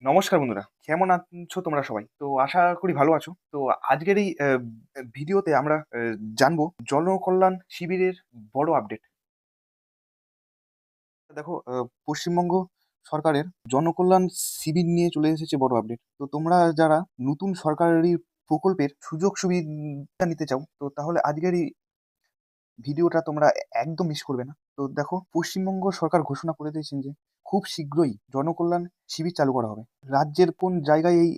নমস্কার বন্ধুরা, কেমন আছো তোমরা সবাই? তো আশা করি ভালো আছো। তো আজকের এই ভিডিওতে আমরা জানবো জনকল্যাণ শিবিরের বড় আপডেট। দেখো, পশ্চিমবঙ্গ সরকারের জনকল্যাণ শিবির নিয়ে চলে এসেছে বড় আপডেট। তো তোমরা যারা নতুন সরকারি প্রকল্পের সুযোগ সুবিধা নিতে চাও, তো তাহলে আজকের এই ভিডিওটা তোমরা একদম মিস করবে না। তো দেখো, পশ্চিমবঙ্গ সরকার ঘোষণা করে দিয়েছেন যে খুব শীঘ্রই জনকল্যাণ শিবির চালু করা হবে। রাজ্যের কোন জায়গায় এই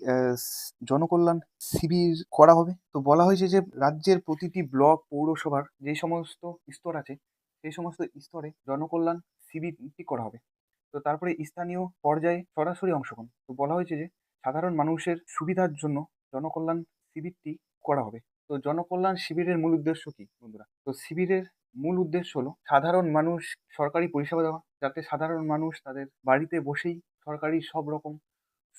জনকল্যাণ শিবির করা হবে? তো বলা হয়েছে যে রাজ্যের প্রতিটি ব্লক পৌরসভার যে সমস্ত স্তর আছে সেই সমস্ত স্তরে জনকল্যাণ শিবিরটি করা হবে। তো তারপরে স্থানীয় পর্যায়ে সরাসরি অংশগ্রহণ। তো বলা হয়েছে যে সাধারণ মানুষের সুবিধার জন্য জনকল্যাণ শিবিরটি করা হবে। তো জনকল্যাণ শিবিরের মূল উদ্দেশ্য কি বন্ধুরা? তো শিবিরের মূল উদ্দেশ্য হলো সাধারণ মানুষ সরকারি পরিষেবা দেওয়া, যাতে সাধারণ মানুষ তাদের বাড়িতে বসেই সরকারি সব রকম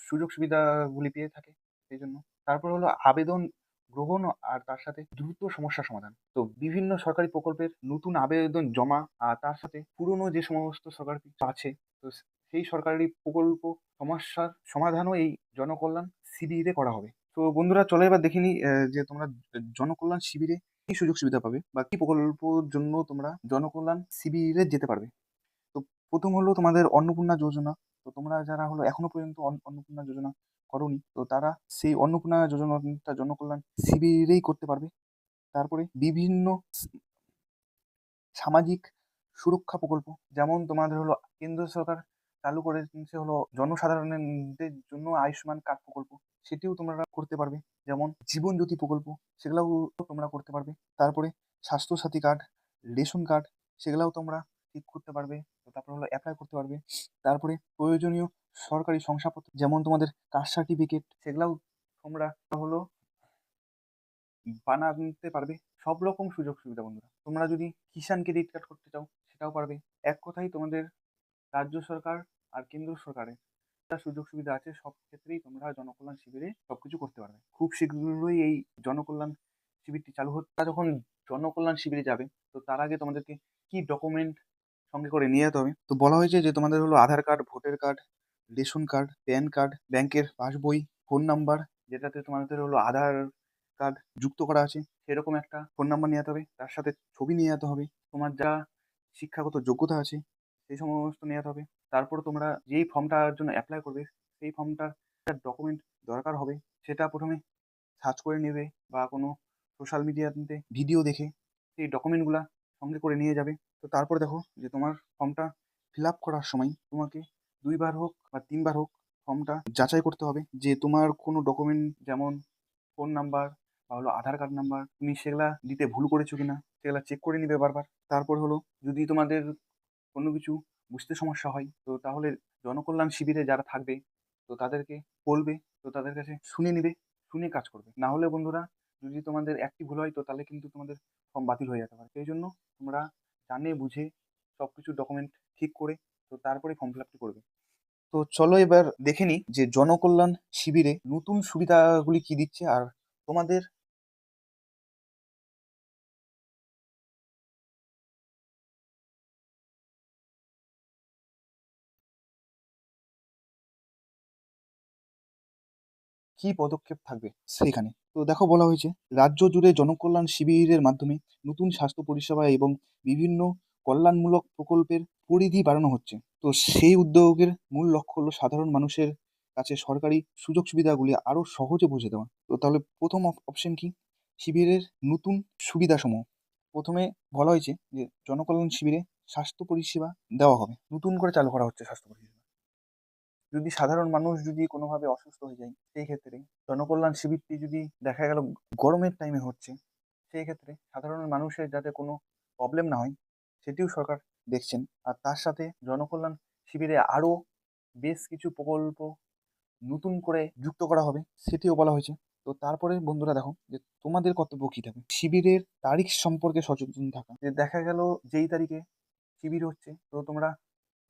সুযোগ সুবিধাগুলি পেয়ে থাকে। সেই জন্য তারপর হলো আবেদন গ্রহণ, আর তার সাথে দ্রুত সমস্যা সমাধান। তো বিভিন্ন সরকারি প্রকল্পের নতুন আবেদন জমা, আর তার সাথে পুরনো যে সমস্ত সরকারি আছে, তো সেই সরকারি প্রকল্প সমস্যার সমাধানও এই জনকল্যাণ শিবিরে করা হবে। তো বন্ধুরা, চলো এবার দেখে নিই যে তোমরা জনকল্যাণ শিবিরে কি সুযোগ সুবিধা পাবে বা কি প্রকল্পর জন্য তোমরা জনকল্যাণ শিবিরে যেতে পারবে। তো প্রথম হলো তোমাদের অন্নপূর্ণা যোজনা। তো তোমরা যারা হলো এখনো পর্যন্ত অন্নপূর্ণা যোজনা করোনি, তো তারা সেই অন্নপূর্ণা যোজনাটা জনকল্যাণ শিবিরেই করতে পারবে। তারপরে বিভিন্ন সামাজিক সুরক্ষা প্রকল্প, যেমন তোমাদের হলো কেন্দ্র সরকার চালু করেছে হলো জনসাধারণদের জন্য আয়ুষ্মান কার্ড প্রকল্প, সেটিও তোমরা করতে পারবে। যেমন জীবন জ্যোতি প্রকল্প, সেগুলাও তোমরা করতে পারবে। তারপরে স্বাস্থ্যসাথী কার্ড, রেশন কার্ড, সেগুলাও তোমরা ঠিক করতে পারবে। তো তারপরে হলো অ্যাপ্লাই করতে পারবে। তারপরে প্রয়োজনীয় সরকারি শংসাপত্র, যেমন তোমাদের কাস্ট সার্টিফিকেট, সেগুলাও তোমরা হলো বানাতে পারবে। সব রকম সুযোগ সুবিধা বন্ধুরা। তোমরা যদি কিষাণ ক্রেডিট কার্ড করতে চাও, সেটাও পারবে। এক কথায় তোমাদের রাজ্য সরকার আর কেন্দ্র সরকারের যা সুযোগ সুবিধা আছে সব ক্ষেত্রেই তোমরা জনকল্যাণ শিবিরে সবকিছু করতে পারবে। খুব শীঘ্রই এই জনকল্যাণ শিবিরটি চালু হচ্ছে। তোমরা যখন জনকল্যাণ শিবিরে যাবে, তো তার আগে তোমাদেরকে কি ডকুমেন্ট সঙ্গে করে নিয়ে যেতে হবে? তো বলা হয়েছে যে তোমাদের হলো Aadhaar card, voter card, ration card, PAN card, ব্যাংকের পাসবই, ফোন নাম্বার, যেটাতে তোমাদের হলো আধার কার্ড যুক্ত করা আছে সেরকম একটা ফোন নাম্বার নিয়ে যেতে হবে। তার সাথে ছবি নিয়ে যেতে হবে। তোমার যা শিক্ষাগত যোগ্যতা আছে সেই সমস্ত নিয়ে যেতে হবে। তারপর তোমরা যেই ফর্মটার জন্য অ্যাপ্লাই করবে, সেই ফর্মটার ডকুমেন্ট দরকার হবে, সেটা প্রথমে সার্চ করে নেবে বা কোনো সোশ্যাল মিডিয়াতে ভিডিও দেখে সেই ডকুমেন্টগুলা সঙ্গে করে নিয়ে যাবে। তো তারপর দেখো যে তোমার ফর্মটা ফিল আপ করার সময় তোমাকে ২ বার হোক বা ৩ বার হোক ফর্মটা যাচাই করতে হবে যে তোমার কোনো ডকুমেন্ট, যেমন ফোন নাম্বার বা হলো আধার কার্ড নাম্বার, তুমি সেগুলা দিতে ভুল করেছো কিনা সেগুলা চেক করে নিবে বারবার। তারপর হলো যদি তোমাদের কোনো কিছু বুঝতে সমস্যা হয়, তো তাহলে জনকল্যাণ শিবিরে যারা থাকবে তো তাদেরকে বলবে, তো তাদের কাছে শুনে নিবে, শুনে কাজ করবে। না হলে বন্ধুরা, যদি তোমাদের একটি ভুল হয় তো তাহলে কিন্তু তোমাদের ফর্ম বাতিল হয়ে যেতে পারে। সেই জন্য তোমরা জানে বুঝে সবকিছু ডকুমেন্ট ঠিক করে তো তারপরে ফর্ম ফিল আপটি করবে। তো চলো এবার দেখে নিই যে জনকল্যাণ শিবিরে নতুন সুবিধাগুলি কি দিচ্ছে আর তোমাদের কি পদক্ষেপ থাকবে সেখানে। তো দেখো, বলা হয়েছে রাজ্য জুড়ে জনকল্যাণ শিবিরের মাধ্যমে নতুন স্বাস্থ্য পরিষেবা এবং বিভিন্ন কল্যাণমূলক প্রকল্পের পরিধি বাড়ানো হচ্ছে। তো সেই উদ্যোগের মূল লক্ষ্য হলো সাধারণ মানুষের কাছে সরকারি সুযোগ সুবিধাগুলি আরো সহজে পৌঁছে দেওয়া। তো তাহলে প্রথম অপশন কি? শিবিরের নতুন সুবিধাসমূহ। প্রথমে বলা হয়েছে যে জনকল্যাণ শিবিরে স্বাস্থ্য পরিষেবা দেওয়া হবে, নতুন করে চালু করা হচ্ছে স্বাস্থ্য পরিষেবা। যদি সাধারণ মানুষ যদি কোনোভাবে অসুস্থ হয়ে যায়, সেই ক্ষেত্রে জনকল্যাণ শিবিরটি যদি দেখা গেল গরমের টাইমে হচ্ছে, সেই ক্ষেত্রে সাধারণ মানুষের যাতে কোনো প্রবলেম না হয় সেটিও সরকার দেখছেন। আর তার সাথে জনকল্যাণ শিবিরে আরও বেশ কিছু প্রকল্প নতুন করে যুক্ত করা হবে, সেটিও বলা হয়েছে। তো তারপরে বন্ধুরা দেখো যে তোমাদের কর্তব্য কী থাকবে। শিবিরের তারিখ সম্পর্কে সচেতন থাকা, যে দেখা গেল যেই তারিখে শিবির হচ্ছে, তো তোমরা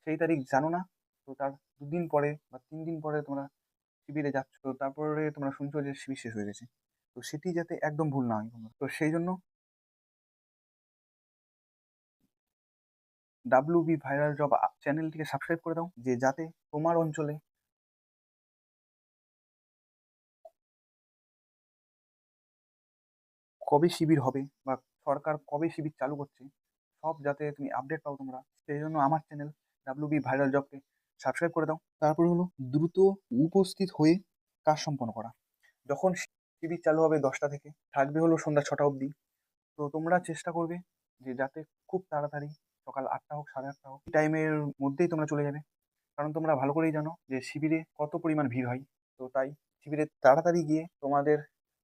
সেই তারিখ জানো না, তো তার ২ দিন পরে বা ৩ দিন পরে তোমরা শিবিরে যাচ্ছ, তো তারপরে তোমরা শুনছো যে শিবির শেষ হয়ে গেছে। তো সেটি যাতে একদম ভুল না হয় তোমরা, তো সেই জন্য ডাব্লিউ বি ভাইরাল জব চ্যানেলটিকে সাবস্ক্রাইব করে দাও, যে যাতে তোমার অঞ্চলে কবে শিবির হবে বা সরকার কবে শিবির চালু করছে, সব যাতে তুমি আপডেট পাও তোমরা, সেই জন্য আমার চ্যানেল ডাব্লিউবি ভাইরাল জবকে সাবস্ক্রাইব করে দাও। তারপরে হলো দ্রুত উপস্থিত হয়ে কাজ সম্পন্ন করা। যখন শিবির চালু হবে 10টা থেকে, থাকবে হলো সন্ধ্যা 6টা অবধি। তো তোমরা চেষ্টা করবে যে যাতে খুব তাড়াতাড়ি সকাল 8টা হোক 8:30 হোক এই টাইমের মধ্যেই তোমরা চলে যাবে, কারণ তোমরা ভালো করেই জানো যে শিবিরে কত পরিমাণ ভিড় হয়। তো তাই শিবিরে তাড়াতাড়ি গিয়ে তোমাদের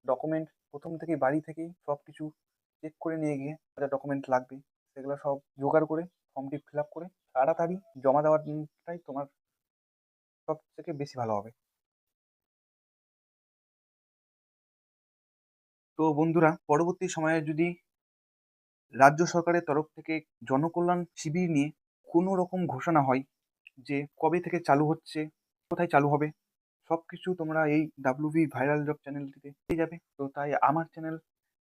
ডকুমেন্ট প্রথম থেকে বাড়ি থেকেই সব কিছু চেক করে নিয়ে গিয়ে যা ডকুমেন্ট লাগবে সেগুলো সব জোগাড় করে ফর্মটি ফিল আপ করে তাড়াতাড়ি জমা দেওয়াটাই তোমার সব থেকে বেশি ভালো হবে। তো বন্ধুরা, পরবর্তী সময়ে যদি রাজ্য সরকারের তরফ থেকে জনকল্যাণ শিবির নিয়ে কোনো রকম ঘোষণা হয় যে কবে থেকে চালু হচ্ছে, কোথায় চালু হবে, সবকিছু তোমরা এই ডাব্লিউবি ভাইরাল জব চ্যানেলটিতে পেয়ে যাবে। তো তাই আমার চ্যানেল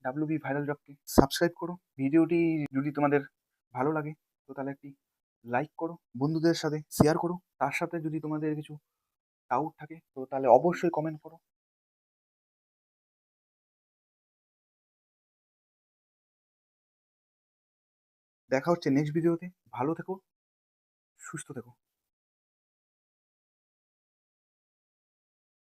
ডাব্লিউবি ভাইরাল জবকে সাবস্ক্রাইব করো। ভিডিওটি যদি তোমাদের ভালো লাগে তো তাহলে একটি লাইক করো, বন্ধুদের সাথে শেয়ার করো। তার সাথে যদি তোমাদের কিছু ডাউট থাকে তো তাহলে অবশ্যই কমেন্ট করো। দেখা হচ্ছে নেক্সট ভিডিওতে। ভালো থেকো, সুস্থ থেকো।